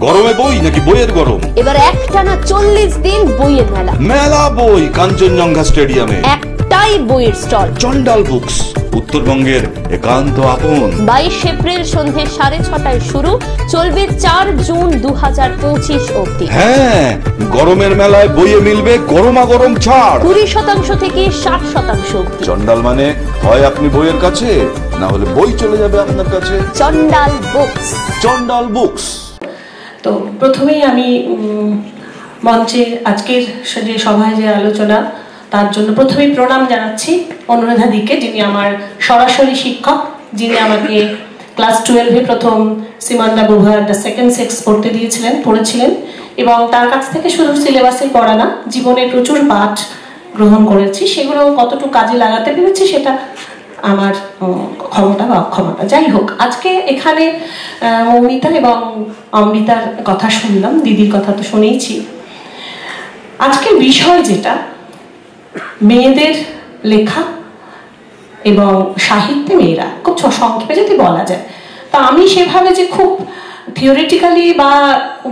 গরমে বই নাকি বইয়ের গরম? এবার একটানা 40 দিন বইয়ের মেলা। মেলা বই কাঞ্চনজঙ্ঘা স্টেডিয়ামে। একটাই বইয়ের স্টল, চন্ডাল বুকস, উত্তরবঙ্গের একান্ত আপন। 22 এপ্রিল সন্ধ্যে 6:30টায় শুরু, চলবে 4 জুন 2025 অবধি। হ্যাঁ, গরমের মেলায় বইয়ে মিলবে গরমা গরম ছাড় 20% থেকে 60% অবধি। চন্ডাল মানে হয় আপনি বইয়ের কাছে, না হলে বই চলে যাবে আপনার কাছে। চন্ডাল বুকস। চন্ডাল বুকস। তো প্রথমেই আমি মঞ্চে আজকের যে সভায় যে আলোচনা, তার জন্য প্রথমেই প্রণাম জানাচ্ছি অনুরাধাদিকে, যিনি আমার সরাসরি শিক্ষক, যিনি আমাকে ক্লাস 12-এ প্রথম সিমান্ডা বুভার দ্য সেকেন্ড সেক্স পড়তে দিয়েছিলেন, পড়েছিলেন, এবং তার কাছ থেকে শুধু সিলেবাসে পড়া না, জীবনে প্রচুর পাঠ গ্রহণ করেছি। সেগুলো কতটুকু কাজে লাগাতে পেরেছি সেটা আমার ক্ষমতা বা অক্ষমতা। যাই হোক, আজকে এখানে মৌমিতা এবং অমৃতার কথা শুনলাম, দিদির কথা তো শুনেইছি। আজকের বিষয় যেটা, মেয়েদের লেখা এবং সাহিত্যে মেয়েরা, খুব সংক্ষেপে যদি বলা যায়, তা আমি সেভাবে যে খুব থিওরিটিক্যালি বা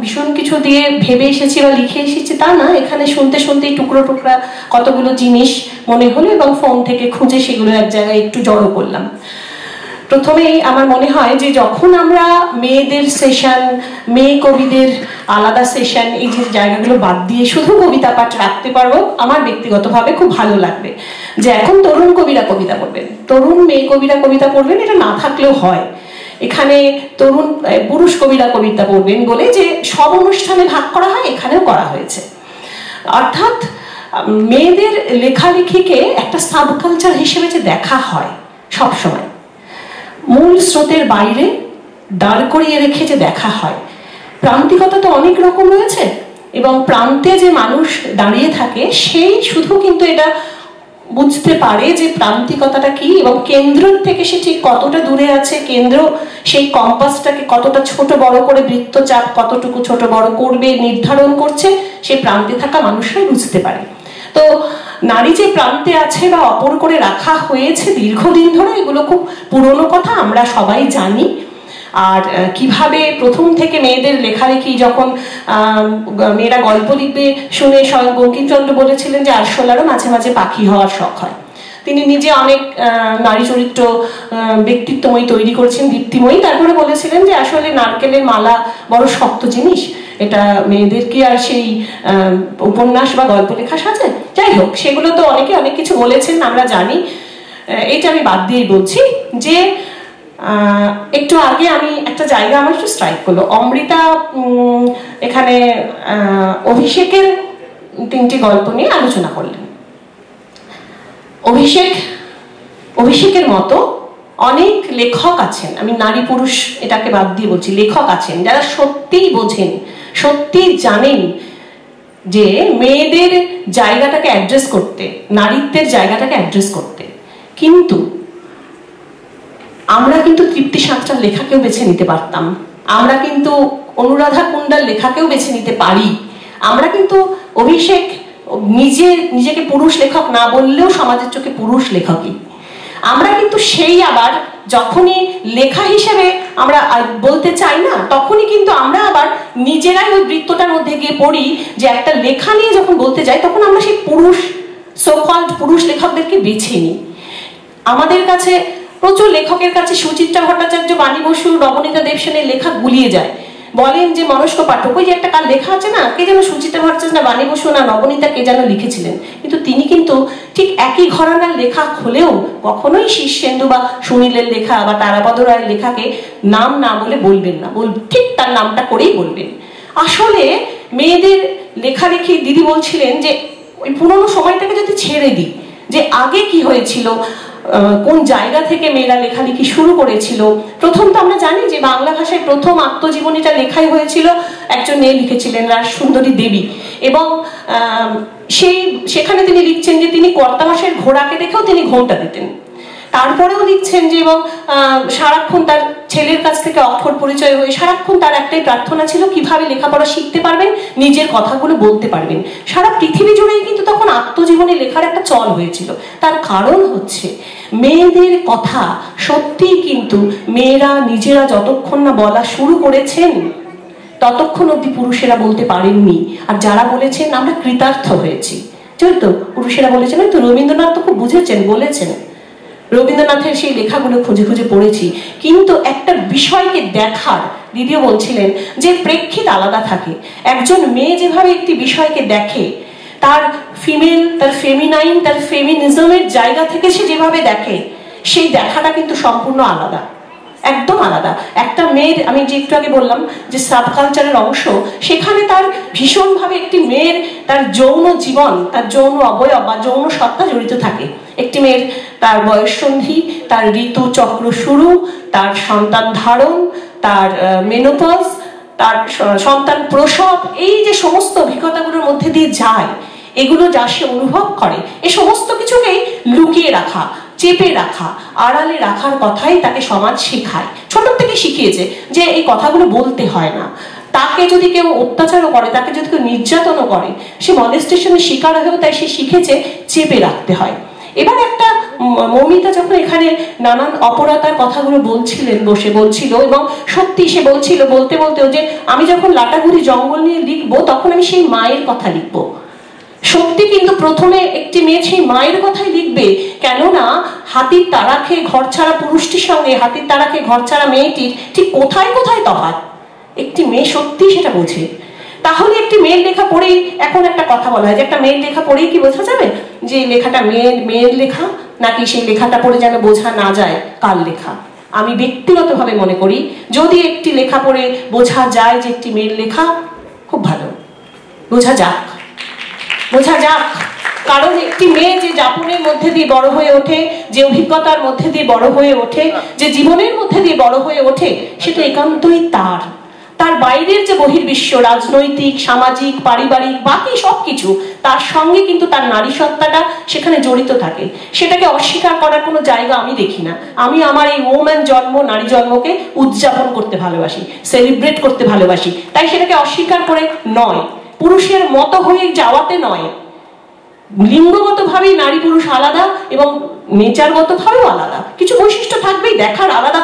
ভীষণ কিছু দিয়ে ভেবে এসেছি বা লিখে এসেছি তা না। এখানে শুনতে শুনতেই টুকরো টুকরা কতগুলো জিনিস মনে হলো এবং ফোন থেকে খুঁজে সেগুলো এক জায়গায় একটু জড়ো করলাম। প্রথমেই আমার মনে হয় যে যখন আমরা মেয়েদের সেশন, মেয়ে কবিদের আলাদা সেশন, এই যে জায়গাগুলো বাদ দিয়ে শুধু কবিতা পাঠ রাখতে পারবো, আমার ব্যক্তিগতভাবে খুব ভালো লাগবে। যে এখন তরুণ কবিরা কবিতা পড়বেন, তরুণ মেয়ে কবিরা কবিতা পড়বেন, এটা না থাকলেও হয়। এখানে তরুণ পুরুষ কবিরা কবিতা পড়বেন বলে যে সব অনুষ্ঠানে ভাগ করা হয়, এখানেও করা হয়েছে। অর্থাৎ মেয়েদের লেখালেখিকে একটা সাবকালচার হিসেবে যে দেখা হয় সবসময়, মূল স্রোতের বাইরে দাঁড় করিয়ে রেখে যে দেখা হয়। প্রান্তিকতা তো অনেক রকম রয়েছে, এবং প্রান্তে যে মানুষ দাঁড়িয়ে থাকে সেই শুধু কিন্তু এটা বুঝতে পারে যে প্রান্তিকতাটা কি, এবং কেন্দ্র থেকে সে ঠিক কতটা দূরে আছে, কেন্দ্র সেই কম্পাসটাকে কতটা ছোট বড় করে, বৃত্তচাপ কতটুকু ছোট বড় করবে নির্ধারণ করছে, সেই প্রান্তে থাকা মানুষরাই বুঝতে পারে। তো নারী যে প্রান্তে আছে বা অপর করে রাখা হয়েছে দীর্ঘদিন ধরে, এগুলো খুব পুরনো কথা, আমরা সবাই জানি। আর কিভাবে প্রথম থেকে মেয়েদের লেখালেখি, যখন মেয়েরা গল্প লিখবে শুনে স্বয়ং বঙ্কিমচন্দ্র বলেছিলেন যে আরশোলারও মাঝে মাঝে পাখি হওয়ার শখ হয়। তিনি নিজে অনেক নারী চরিত্র ব্যক্তিত্বময়ী তৈরি করেছেন, দীপ্তিময়ী। তারপরে বলেছিলেন যে আসলে নারকেলের মালা বড় শক্ত জিনিস, এটা মেয়েদেরকে আর সেই উপন্যাস বা গল্প লেখা সাজায়। যাই হোক, সেগুলো তো অনেকে অনেক কিছু বলেছেন, আমরা জানি। এইটা আমি বাদ দিয়েই বলছি যে একটু আগে আমি একটা জায়গা আমার একটু স্ট্রাইক করলো। অমৃতা এখানে অভিষেকের 3টি গল্প নিয়ে আলোচনা করলেন। অভিষেকের মতো অনেক লেখক আছেন, আমি নারী পুরুষ এটাকে বাদ দিয়ে বলছি, লেখক আছেন যারা সত্যিই বোঝেন, সত্যি জানেন যে মেয়েদের জায়গাটাকে অ্যাড্রেস করতে, নারীত্বের জায়গাটাকে অ্যাড্রেস করতে। কিন্তু আমরা কিন্তু তৃপ্তি সাঁতরার লেখাকেও বেছে নিতে পারতাম, আমরা কিন্তু অনুরাধা কুণ্ডার লেখাকেও বেছে নিতে পারি, আমরা কিন্তু অভিষেক নিজেকে পুরুষ লেখক না বললেও সমাজের চোখে পুরুষ লেখকই। আমরা কিন্তু সেই আবার যখনই লেখা হিসেবে আমরা বলতে চাই না, তখনই কিন্তু আমরা আবার নিজেরাই ওই বৃত্তটার মধ্যে গিয়ে পড়ি যে একটা লেখা নিয়ে যখন বলতে যাই, তখন আমরা সেই পুরুষ সো-কল্ড পুরুষ লেখকদেরকে বেছে নিই। আমাদের কাছে প্রচুর লেখকের কাছে সুচিত্রা ভট্টাচার্য, বাণী বসু, নবনীতা দেবসেনের লেখা গুলিয়ে যায়। বলেন যে মনস্ক পাঠক, ওই যে একটা কার লেখা আছে না, কে যেন সুচিত্রা ভট্টাচার্য না বাণী বসু না নবনীতা কে যেন লিখেছিলেন, কিন্তু তিনি কিন্তু ঠিক একই ঘরানার লেখক হলেও কখনোই শীর্ষেন্দু বা সুনীলের লেখা বা তারাপদ রায়ের লেখাকে নাম না বলে বলবেন না, ঠিক তার নামটা করেই বলবেন। আসলে মেয়েদের লেখালেখি, দিদি বলছিলেন যে ওই পুরোনো সময়টাকে যদি ছেড়ে দিই, যে আগে কি হয়েছিল, কোন জায়গা থেকে মেয়েরা লেখালেখি শুরু করেছিল। প্রথম তো আমরা জানি যে বাংলা ভাষায় প্রথম আত্মজীবনীটা লেখাই হয়েছিল, একজন মেয়ে লিখেছিলেন, রাজসুন্দরী দেবী, এবং সেখানে তিনি লিখছেন যে তিনি কর্তামশাইয়ের ঘোড়াকে দেখেও তিনি ঘোমটা দিতেন। তারপরেও লিখছেন যে এবং সারাক্ষণ তার ছেলের কাছ থেকে অক্ষর পরিচয় হয়ে সারাক্ষণ তার একটাই প্রার্থনা ছিল কিভাবে লেখাপড়া শিখতে পারবেন, নিজের কথাগুলো বলতে পারবেন। সারা পৃথিবী জুড়েই কিন্তু তখন আত্মজীবনী লেখার একটা চল হয়েছিল। তার কারণ হচ্ছে মেয়েদের কথা সত্যিই কিন্তু মেয়েরা নিজেরা যতক্ষণ না বলা শুরু করেছেন, ততক্ষণ অব্দি পুরুষেরা বলতে পারেননি। আর যারা বলেছেন আমরা কৃতার্থ হয়েছি। তো পুরুষেরা বলেছেন, তো রবীন্দ্রনাথ তো খুব বুঝেছেন, বলেছেন। রবীন্দ্রনাথের সেই লেখাগুলো খুঁজে খুঁজে পড়েছি, কিন্তু একটা বিষয়কে দেখার, দিদিও বলছিলেন যে প্রেক্ষিত আলাদা থাকে। একজন মেয়ে যেভাবে একটি বিষয়কে দেখে, তার ফিমেল, তার ফেমিনাইন, তার ফেমিনিজমের জায়গা থেকে সে যেভাবে দেখে, সেই দেখাটা কিন্তু সম্পূর্ণ আলাদা, একদম আলাদা। একটা মেয়ের, আমি যে একটু আগে বললাম যে সাবকালচারের অংশ, সেখানে তার ভীষণভাবে একটি মেয়ের তার যৌন জীবন, তার যৌন অবয়ব বা যৌন সত্তা জড়িত থাকে। একটি মেয়ের তার বয়ঃসন্ধি, তার ঋতু চক্র শুরু, তার সন্তান ধারণ, তার মেনোপজ, তার সন্তান প্রসব, এই যে সমস্ত অভিজ্ঞতাগুলোর মধ্যে দিয়ে যায়, এগুলো যা সে অনুভব করে, এই সমস্ত কিছুকেই লুকিয়ে রাখা, চেপে রাখা, আড়ালে রাখার কথাই তাকে সমাজ শেখায়। ছোট থেকে শিখিয়েছে যে এই কথাগুলো বলতে হয় না। তাকে যদি কেউ অত্যাচারও করে, তাকে যদি কেউ নির্যাতনও করে, সে মলেস্টেশনের শিকার হয়েও তাই সে শিখেছে চেপে রাখতে হয়। এবার একটা মৌমিতা যখন এখানে নানান অপরাতার কথাগুলো বলছিলেন, বসে বলছিল, এবং সত্যি সে বলছিল বলতে বলতেও যে আমি যখন লাটাগুড়ি জঙ্গল নিয়ে লিখবো, তখন আমি সেই মায়ের কথা লিখবো। সত্যি, কিন্তু প্রথমে একটি মেয়ে সেই মায়ের কথাই লিখবে, কেননা হাতির তাড়া খেয়ে ঘর ছাড়া পুরুষটির সঙ্গে হাতির তাড়া খেয়ে ঘর ছাড়া মেয়েটির ঠিক কোথায় কোথায় তফাৎ একটি মেয়ে সত্যি সেটা বোঝে। তাহলে একটি মেয়ের লেখা পড়েই, এখন একটা কথা বলা হয় যে একটা মেয়ের লেখা পড়েই কি বোঝা যাবে যে লেখাটা মেয়ের লেখা, নাকি সেই লেখাটা পড়ে যেন বোঝা না যায় কার লেখা? আমি ব্যক্তিগতভাবে মনে করি, যদি একটি লেখা পড়ে বোঝা যায় যে একটি মেয়ের লেখা, খুব ভালো, বোঝা যাক, বোঝা যাক। কারণ একটি মেয়ে যে যাপনের মধ্যে দিয়ে বড় হয়ে ওঠে, যে অভিজ্ঞতার মধ্যে দিয়ে বড় হয়ে ওঠে, যে জীবনের মধ্যে দিয়ে বড় হয়ে ওঠে, সেটা একান্তই তার বাইরের যে বহির্বিশ্ব, রাজনৈতিক, সামাজিক, পারিবারিক, বাকি সবকিছু, তার সঙ্গে কিন্তু তার নারী সত্তাটা সেখানে জড়িত থাকে। সেটাকে অস্বীকার করার কোনো জায়গা আমি দেখি না। আমি আমার এই ওম্যান জন্ম, নারী জন্মকে উদযাপন করতে ভালোবাসি, সেলিব্রেট করতে ভালোবাসি। তাই সেটাকে অস্বীকার করে নয়, পুরুষের মতো হয়ে যাওয়াতে নয়। লিঙ্গগত ভাবেই নারী পুরুষ আলাদা এবং নেচারগত ভাবেও আলাদা, কিছু বৈশিষ্ট্য থাকবেই, দেখার আলাদা।